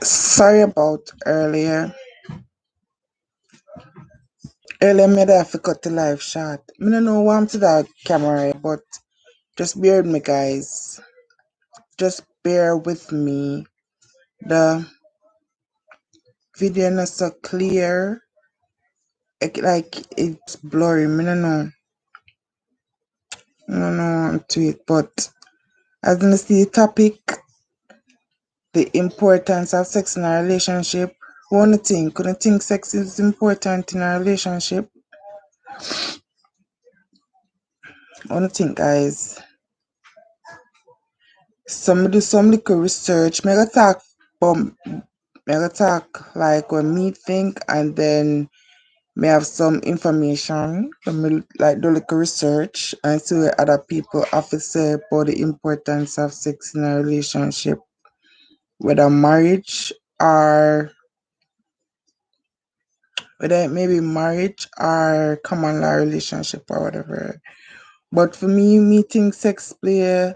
Sorry about earlier. Earlier, made I have to cut the live short. I don't know why I'm to that camera, but just bear with me, guys. Just bear with me. The video not so clear. Like it's blurry. I don't know. I don't know to it, but as you see the topic, the importance of sex in a relationship. One thing, couldn't think sex is important in a relationship. One thing, guys. Some do some little research. Mega talk like when me think, and then may have some information. Me like do little research and see what other people have to say about the importance of sex in a relationship, whether marriage or whether it may be marriage or common law relationship or whatever. But for me think sex play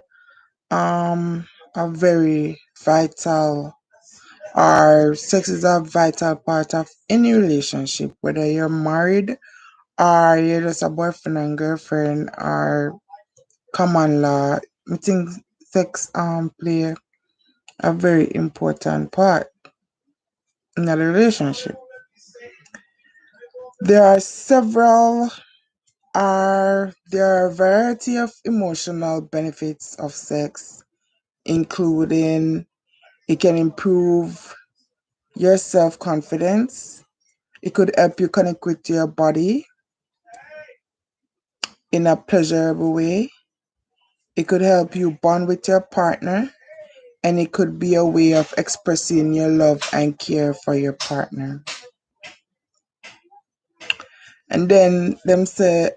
a very vital, or sex is a vital part of any relationship, whether you're married or you're just a boyfriend and girlfriend or common law. I think sex play a very important part in a relationship. There are several there are a variety of emotional benefits of sex, including it can improve your self confidence. It could help you connect with your body in a pleasurable way. It could help you bond with your partner, and it could be a way of expressing your love and care for your partner. And then them say,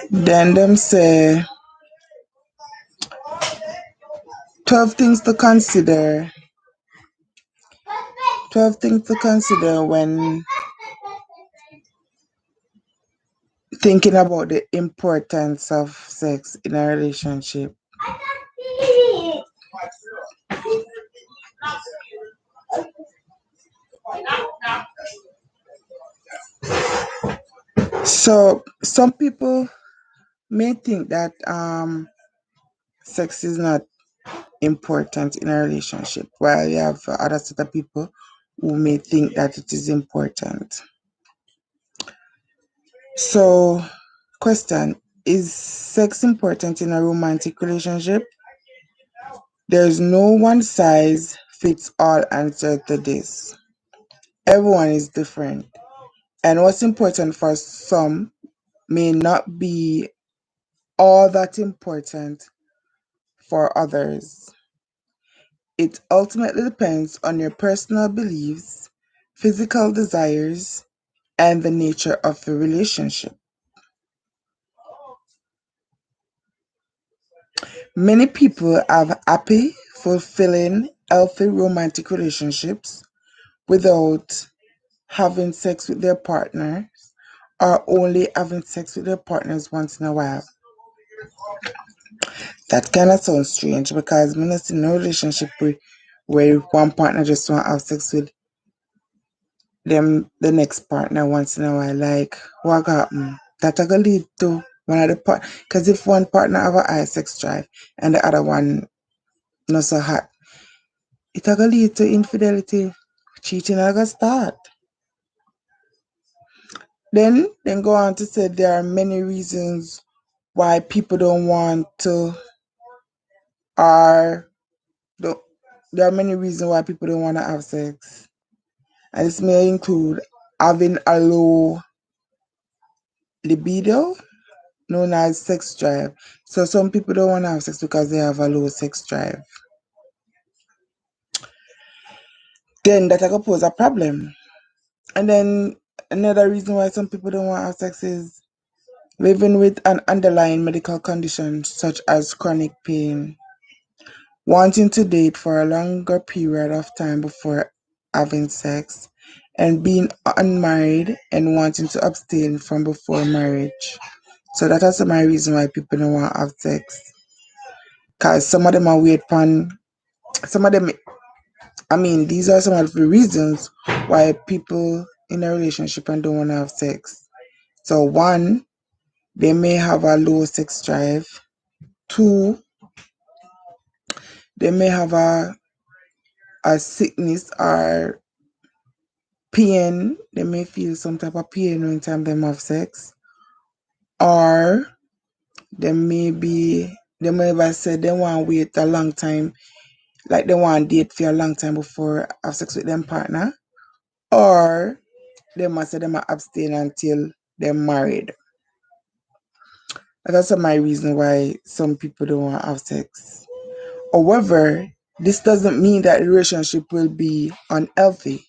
then them say 12 things to consider. 12 things to consider when thinking about the importance of sex in a relationship. So some people may think that sex is not important in a relationship, while you have other set of people who may think that it is important. So, question, is sex important in a romantic relationship? There's no one size fits all answer to this. Everyone is different, and what's important for some may not be all that important for others. It ultimately depends on your personal beliefs, physical desires, and the nature of the relationship. Many people have happy, fulfilling, healthy romantic relationships without having sex with their partners, or only having sex with their partners once in a while. That kind of sounds strange because I'm not in a relationship where one partner just want to have sex with them the next partner once in a while. Like what happen? That gonna lead to one of the part, because if one partner have a high sex drive and the other one not so hot, it gonna lead to infidelity. Cheating gonna start. Then go on to say there are many reasons why people don't want to, or don't, there are many reasons why people don't want to have sex. And this may include having a low libido, known as sex drive. So some people don't want to have sex because they have a low sex drive. Then that can pose a problem. And then another reason why some people don't want to have sex is living with an underlying medical condition such as chronic pain, wanting to date for a longer period of time before having sex, and being unmarried and wanting to abstain from before marriage. So that is my reason why people don't want to have sex. Cause some of them are weird pan. Some of them, I mean, these are some of the reasons why people in a relationship and don't want to have sex. So one, they may have a low sex drive. Two, they may have a sickness or pain. They may feel some type of pain when time they have sex. Or they may have said they want to wait a long time, like they want to date for a long time before have sex with them partner. Or they must say they might abstain until they're married. That's my reason why some people don't want to have sex. However, this doesn't mean that the relationship will be unhealthy.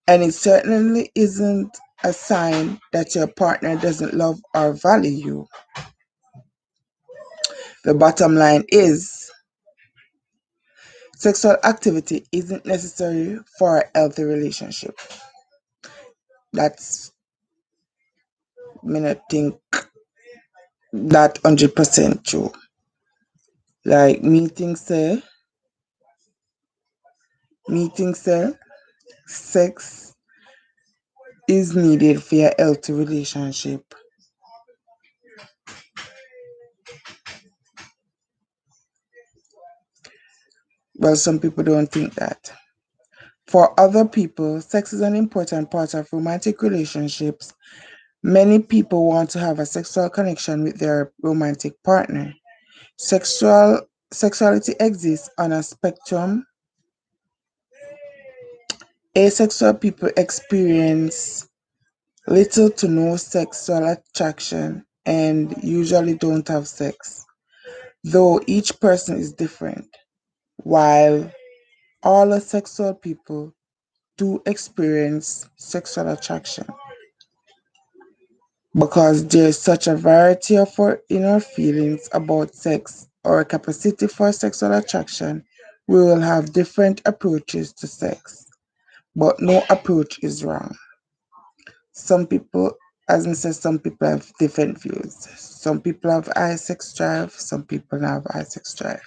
And it certainly isn't a sign that your partner doesn't love or value you. The bottom line is sexual activity isn't necessary for a healthy relationship. That's I think that 100% true. Like me think say sex is needed for a healthy relationship. Well, some people don't think that. For other people, sex is an important part of romantic relationships. Many people want to have a sexual connection with their romantic partner. Sexuality exists on a spectrum. Asexual people experience little to no sexual attraction and usually don't have sex, though each person is different. While all asexual people do experience sexual attraction. Because there's such a variety of our inner feelings about sex or capacity for sexual attraction, we will have different approaches to sex. But no approach is wrong. Some people, as I said, some people have different views. Some people have high sex drive, some people have high sex drive.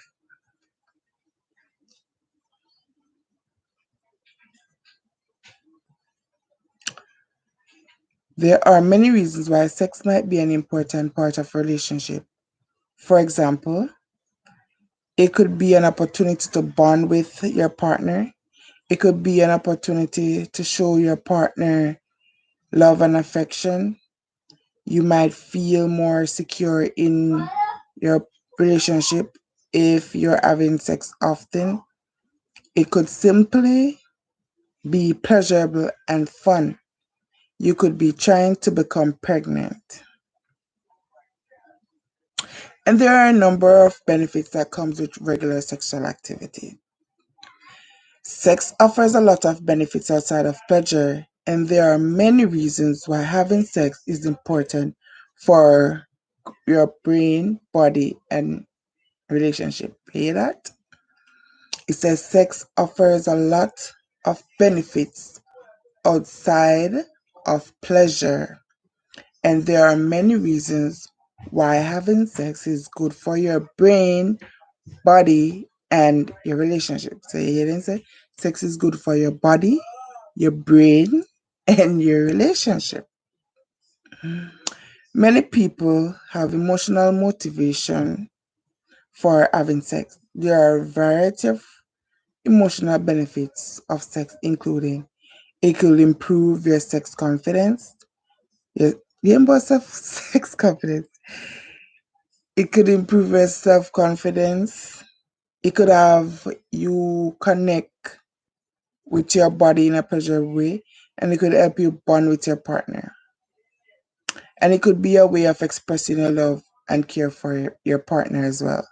There are many reasons why sex might be an important part of a relationship. For example, it could be an opportunity to bond with your partner. It could be an opportunity to show your partner love and affection. You might feel more secure in your relationship if you're having sex often. It could simply be pleasurable and fun. You could be trying to become pregnant. And there are a number of benefits that comes with regular sexual activity. Sex offers a lot of benefits outside of pleasure, and there are many reasons why having sex is important for your brain, body, and relationship. Hear that? It says sex offers a lot of benefits outside of pleasure, and there are many reasons why having sex is good for your brain, body, and your relationship. So you hear them say sex is good for your body, your brain, and your relationship. Many people have emotional motivation for having sex. There are a variety of emotional benefits of sex, including it could improve your sex confidence. The importance of sex confidence. It could improve your self confidence. It could have you connect with your body in a pleasurable way, and it could help you bond with your partner. And it could be a way of expressing your love and care for your partner as well.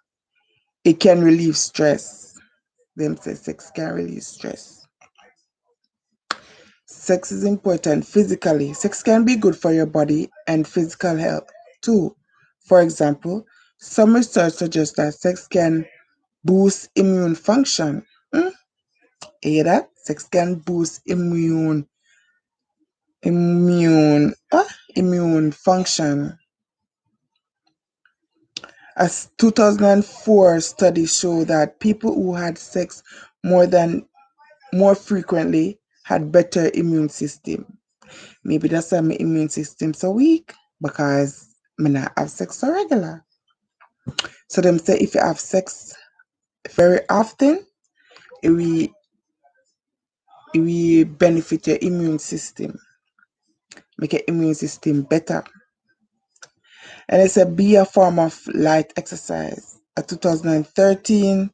It can relieve stress. Them say sex can relieve stress. Sex is important physically. Sex can be good for your body and physical health too. For example, some research suggests that sex can boost immune function. Hear that? Sex can boost immune immune function. A 2004 study showed that people who had sex more frequently had better immune system. Maybe that's why my immune system so weak because I not have sex so regular. So them say if you have sex very often, it will benefit your immune system, make your immune system better. And it's be a form of light exercise. A 2013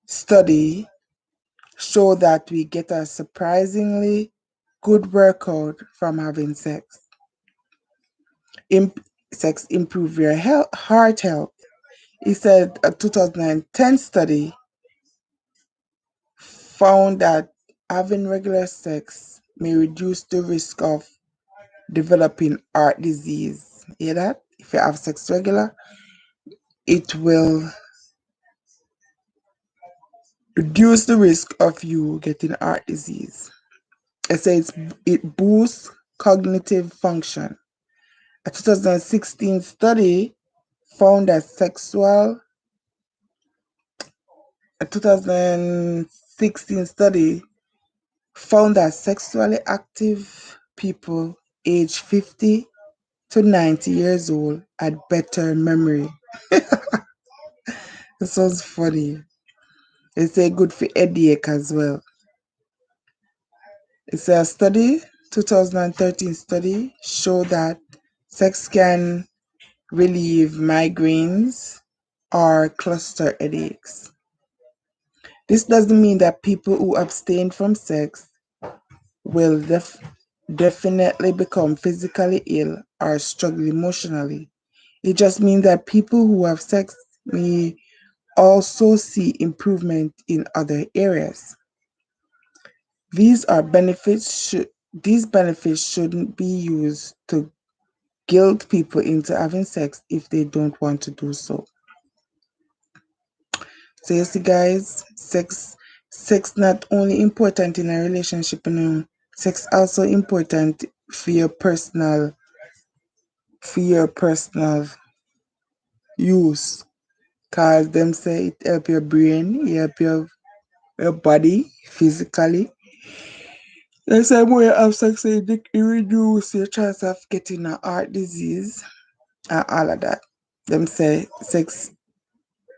study showed that we get a surprisingly good workout from having sex. Sex improve your heart health. It said a 2010 study found that having regular sex may reduce the risk of developing heart disease. Hear that? If you have sex regular, it will reduce the risk of you getting heart disease. It says it boosts cognitive function. A 2016 study found that a 2016 study found that sexually active people aged 50 to 90 years old had better memory. This was funny. It's a good for headache as well. It's a 2013 study showed that sex can relieve migraines or cluster headaches. This doesn't mean that people who abstain from sex will definitely become physically ill or struggle emotionally. It just means that people who have sex may also see improvement in other areas. These benefits shouldn't be used to guilt people into having sex if they don't want to do so. So you see guys, sex not only important in a relationship, sex also important for your personal use. Cause them say it help your brain, it help your body physically. The same way you have sex, it reduce your chance of getting a heart disease and all of that. Them say sex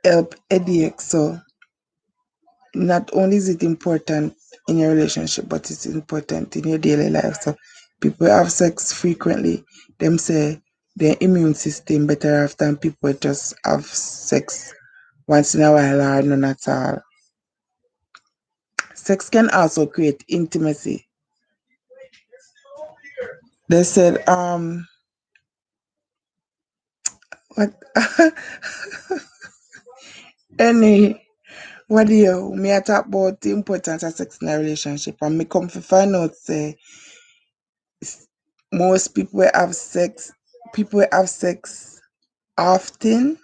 help headache. So not only is it important in your relationship, but it's important in your daily life. So people have sex frequently, them say their immune system better off than people just have sex once in a while or none at all. Sex can also create intimacy. They said, what any what do you me I talk about the importance of sex in a relationship and me come to find out say most people have sex often,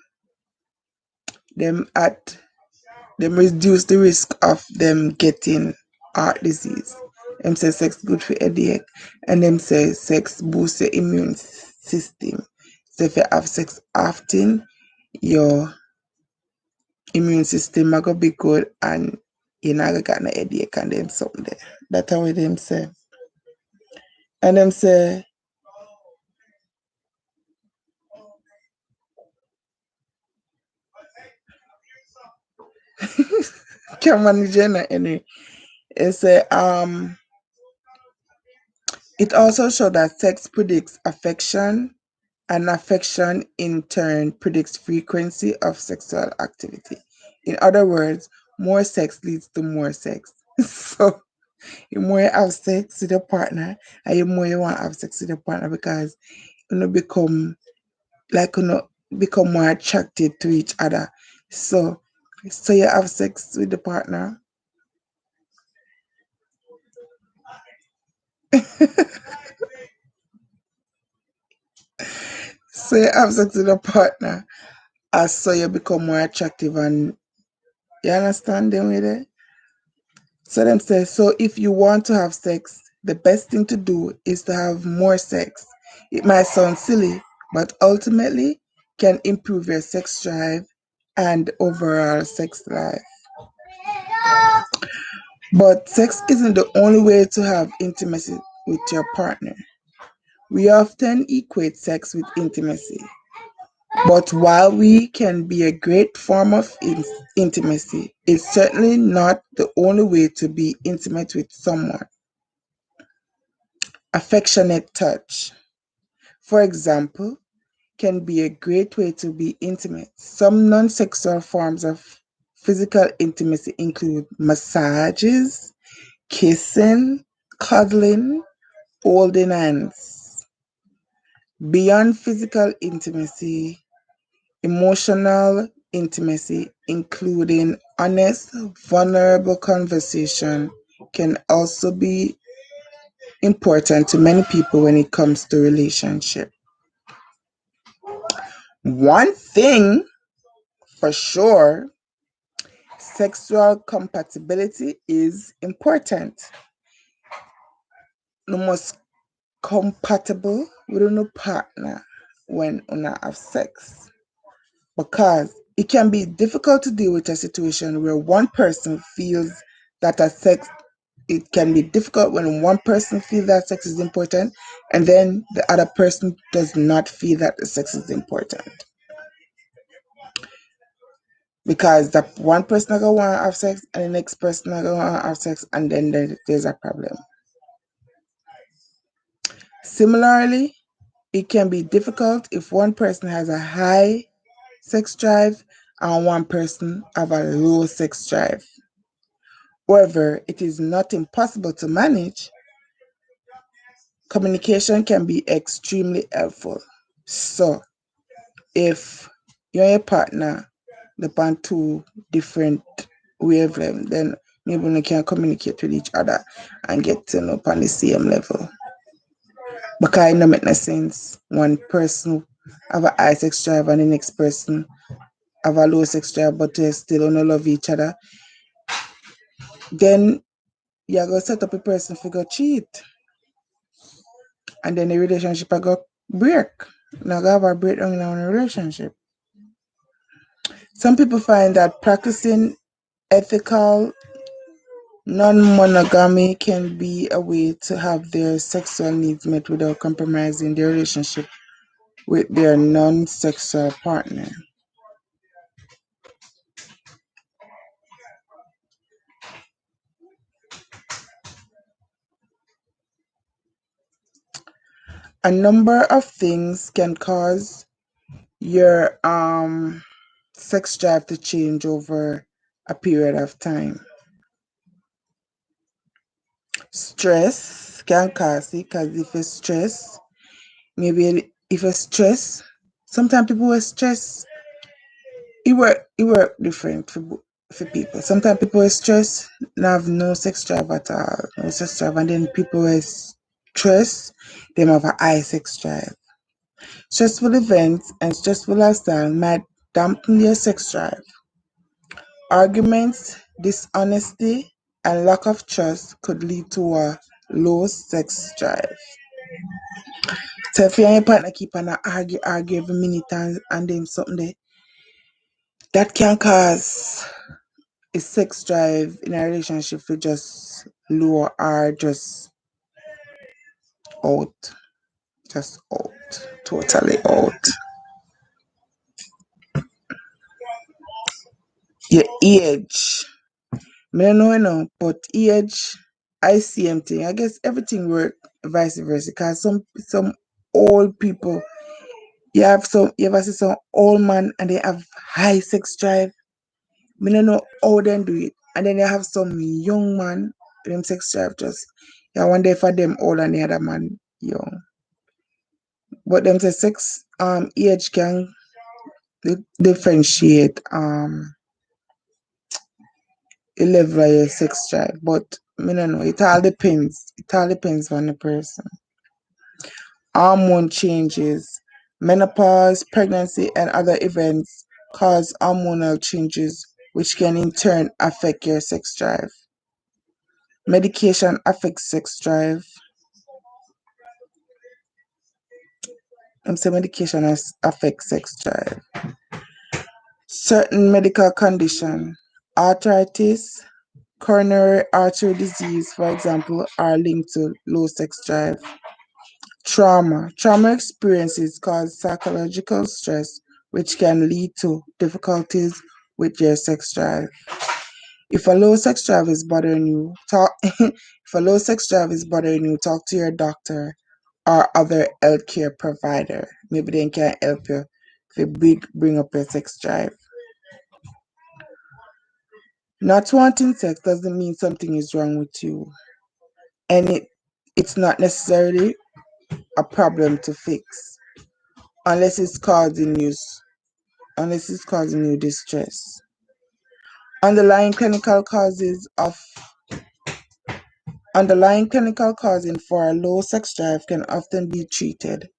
them at them reduce the risk of them getting heart disease. Them say sex good for headache and them say sex boosts your immune system. So if you have sex often, your immune system are gonna be good and you're not gonna get no headache and then something there. That's how them say. And them say can manage any. It say it also showed that sex predicts affection and affection in turn predicts frequency of sexual activity. In other words, more sex leads to more sex. So the more you have sex with your partner and the more you want to have sex with your partner because you become become more attracted to each other. So you have sex with the partner. So you have sex with a partner as so you become more attractive and you understand them with it? So them say so if you want to have sex, the best thing to do is to have more sex. It might sound silly, but ultimately can improve your sex drive and overall sex life. But sex isn't the only way to have intimacy with your partner. We often equate sex with intimacy. But while we can be a great form of intimacy, it's certainly not the only way to be intimate with someone. Affectionate touch, for example, can be a great way to be intimate. Some non sexual forms of physical intimacy include massages, kissing, cuddling, holding hands. Beyond physical intimacy, emotional intimacy, including honest, vulnerable conversation, can also be important to many people when it comes to relationship. One thing for sure, sexual compatibility is important. You must compatible with your partner when you have sex, because it can be difficult to deal with a situation where one person feels that a sex it can be difficult when one person feels that sex is important and then the other person does not feel that the sex is important, because that one person gonna want to have sex and the next person gonna want to have sex, and then there's a problem. Similarly, it can be difficult if one person has a high sex drive and one person have a low sex drive. However, it is not impossible to manage. Communication can be extremely helpful. So, if you and your partner depend on two different wavelengths, then maybe we can communicate with each other and get to know on the same level. Because it no make no sense. One person have a high sex drive and the next person have a low sex drive, but they still don't love each other. Then you're gonna set up a person for go cheat, and then the relationship I go break. Now go have a breakdown in a relationship. Some people find that practicing ethical non-monogamy can be a way to have their sexual needs met without compromising their relationship with their non-sexual partner. A number of things can cause your sex drive to change over a period of time. Stress can cause it, because if you're stressed, maybe if you're stressed, sometimes people who are stressed, it work different for people. Sometimes people are stressed and have no sex drive at all, no sex drive, and then people who are stressed, they have a high sex drive. Stressful events and stressful lifestyle might dampen your sex drive. Arguments, dishonesty, and lack of trust could lead to a low sex drive. So if you and your partner keep on a argue every minute and then something there, that can cause a sex drive in a relationship to just low or out, just out, totally out. Your age, I don't know, but age, I see thing. I guess everything work vice versa. Cause some old people, you ever see some old man and they have high sex drive. I don't know how they do it. And then you have some young man, them sex drive just, yeah, one day for them old and the other man young. But them say sex age can differentiate a level of your sex drive. But I don't know, it all depends. It all depends on the person. Hormone changes, menopause, pregnancy, and other events cause hormonal changes, which can in turn affect your sex drive. Medication affects sex drive. I'm saying medication affects sex drive. Certain medical condition, arthritis, coronary artery disease, for example, are linked to low sex drive. Trauma experiences cause psychological stress, which can lead to difficulties with your sex drive. If a low sex drive is bothering you, talk. If a low sex drive is bothering you, talk to your doctor or other healthcare provider. Maybe they can help you if you bring up your sex drive. Not wanting sex doesn't mean something is wrong with you, and it's not necessarily a problem to fix unless it's causing you distress. Underlying clinical causes of Underlying clinical causing for a low sex drive can often be treated,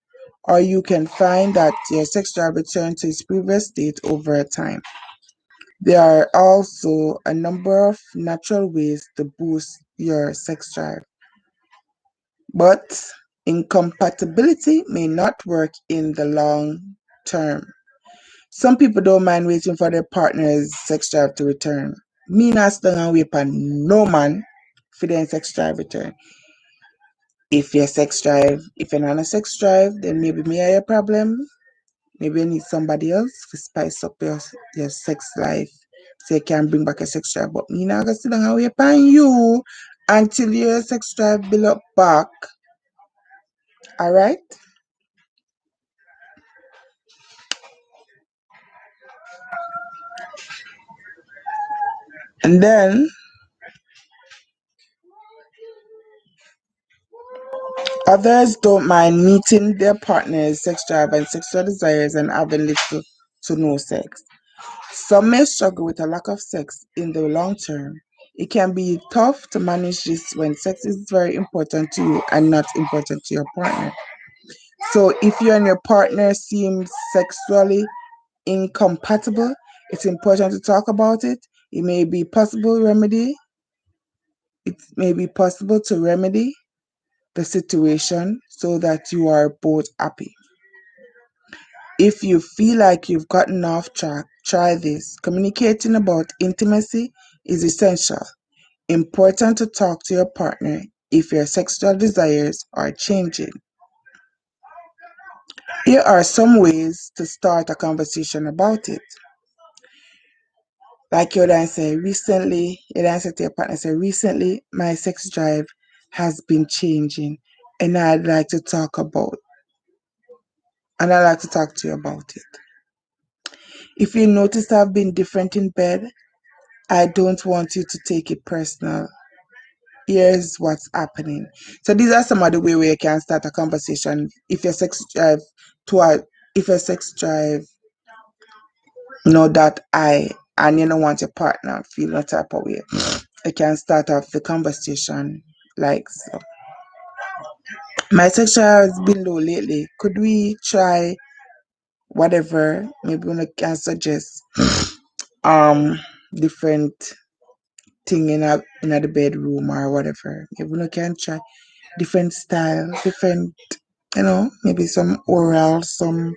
or you can find that your sex drive returns to its previous state over time. There are also a number of natural ways to boost your sex drive, but incompatibility may not work in the long term. Some people don't mind waiting for their partner's sex drive to return. Me not stand and wait for no man for their sex drive return. If you're not on a sex drive, then maybe me are your problem. Maybe you need somebody else to spice up your sex life so you can bring back a sex drive. But me not gonna sit down and wait on you until your sex drive build up back. Alright? And then others don't mind meeting their partner's sex drive and sexual desires and having little to no sex. Some may struggle with a lack of sex in the long term. It can be tough to manage this when sex is very important to you and not important to your partner. So if you and your partner seem sexually incompatible, it's important to talk about it. It may be possible to remedy the situation so that you are both happy. If you feel like you've gotten off track, try this. Communicating about intimacy is essential. Important to talk to your partner if your sexual desires are changing. Here are some ways to start a conversation about it. Like you then say, you then say to your partner, say, recently my sex drive has been changing and I'd like to talk to you about it. If you notice I've been different in bed, I don't want you to take it personal. Here's what's happening. So these are some of the way where you can start a conversation if your sex drive to a if your sex drive know that I and you don't want your partner feel no type of way. You can start off the conversation like so. My sex drive has been low lately. Could we try whatever? Maybe we can suggest different thing in the bedroom or whatever. Maybe we can try different style, different maybe some oral, spice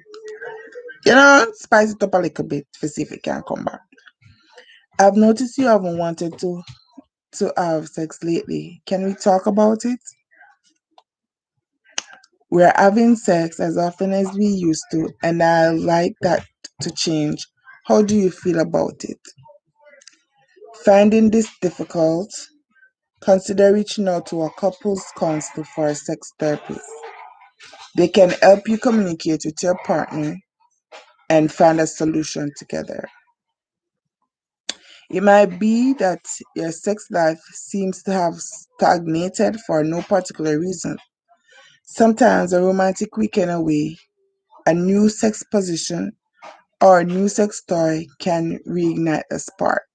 it up a little bit to see if it can come back. I've noticed you haven't wanted to have sex lately. Can we talk about it? We're having sex as often as we used to, and I like that to change. How do you feel about it? Finding this difficult? Consider reaching out to a couples counsel for a sex therapist. They can help you communicate with your partner and find a solution together. It might be that your sex life seems to have stagnated for no particular reason. Sometimes a romantic weekend away, a new sex position, or a new sex toy can reignite the spark.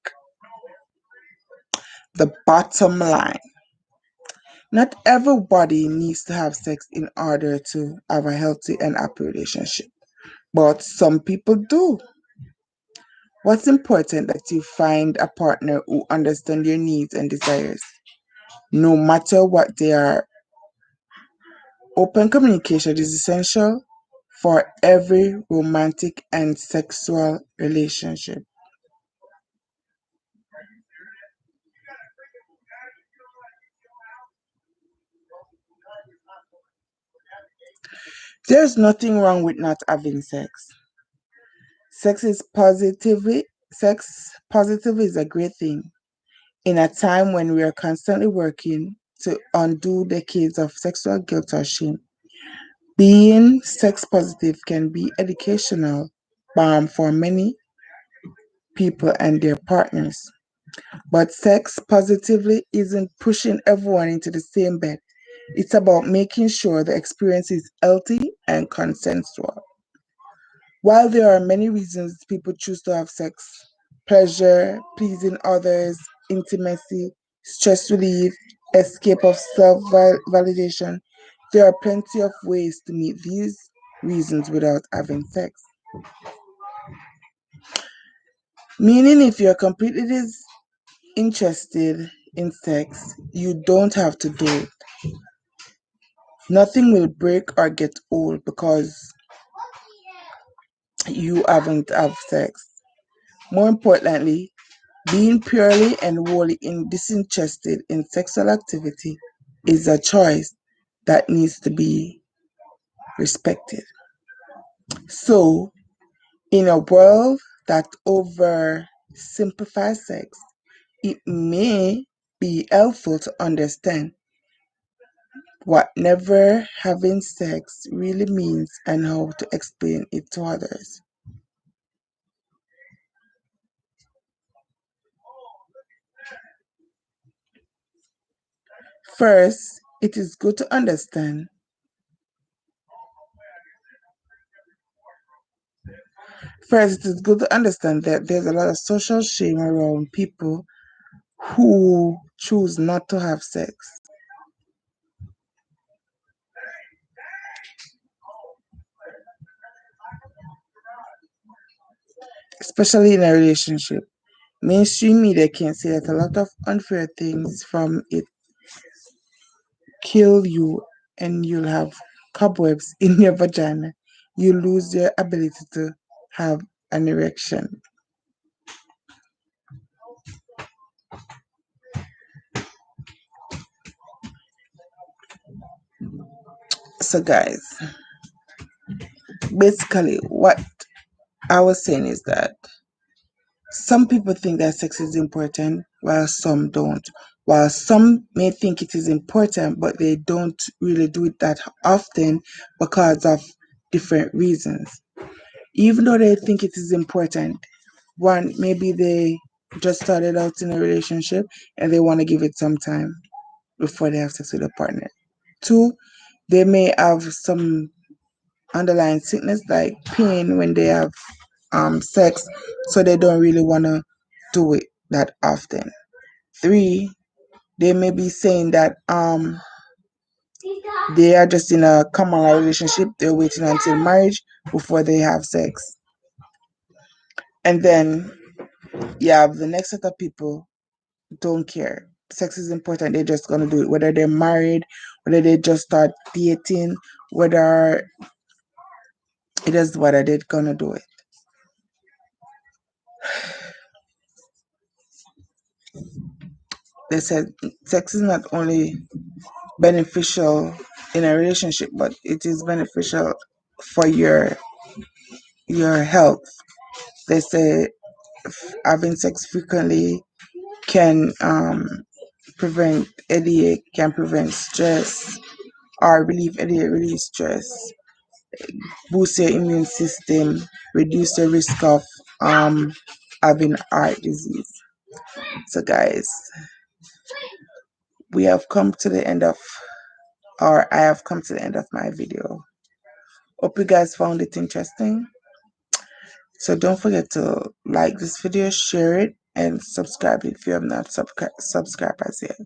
The bottom line: not everybody needs to have sex in order to have a healthy and happy relationship, but some people do. What's important that you find a partner who understands your needs and desires. no matter what they are. Open communication is essential for every romantic and sexual relationship. There's nothing wrong with not having sex. Sex positively is a great thing. In a time when we are constantly working to undo decades of sexual guilt or shame, being sex positive can be educational for many people and their partners. But sex positively isn't pushing everyone into the same bed. It's about making sure the experience is healthy and consensual. While there are many reasons people choose to have sex, pleasure, pleasing others, intimacy, stress relief, escape of self validation, there are plenty of ways to meet these reasons without having sex. Meaning, if you're completely interested in sex, you don't have to do it. Nothing will break or get old because you haven't had sex. More importantly, being purely and wholly disinterested in sexual activity is a choice that needs to be respected. So, in a world that oversimplifies sex, it may be helpful to understand what never having sex really means and how to explain it to others. First, it is good to understand. First, it is good to understand that there's a lot of social shame around people who choose not to have sex, especially in a relationship. Mainstream media can say that a lot of unfair things from it kill you and you'll have cobwebs in your vagina. You lose your ability to have an erection. So, guys, basically, what I was saying is that some people think that sex is important, while some don't. While some may think it is important, but they don't really do it that often because of different reasons. Even though they think it is important, one, maybe they just started out in a relationship and they want to give it some time before they have sex with a partner. Two, they may have some underlying sickness like pain when they have sex, so they don't really want to do it that often. Three, they may be saying that they are just in a common law relationship, they're waiting until marriage before they have sex. And then you have the next set of people don't care. Sex is important, they're just gonna do it, whether they're married, whether they just start dating, whether it is whether they're gonna do it. They said sex is not only beneficial in a relationship, but it is beneficial for your health. They say having sex frequently can prevent headache, can prevent stress, or relieve headache, release stress, boost your immune system, reduce the risk of having heart disease. So, guys, we have come to the end of, or I have come to the end of my video. Hope you guys found it interesting. So don't forget to like this video, share it, and subscribe if you have not subscribed as yet.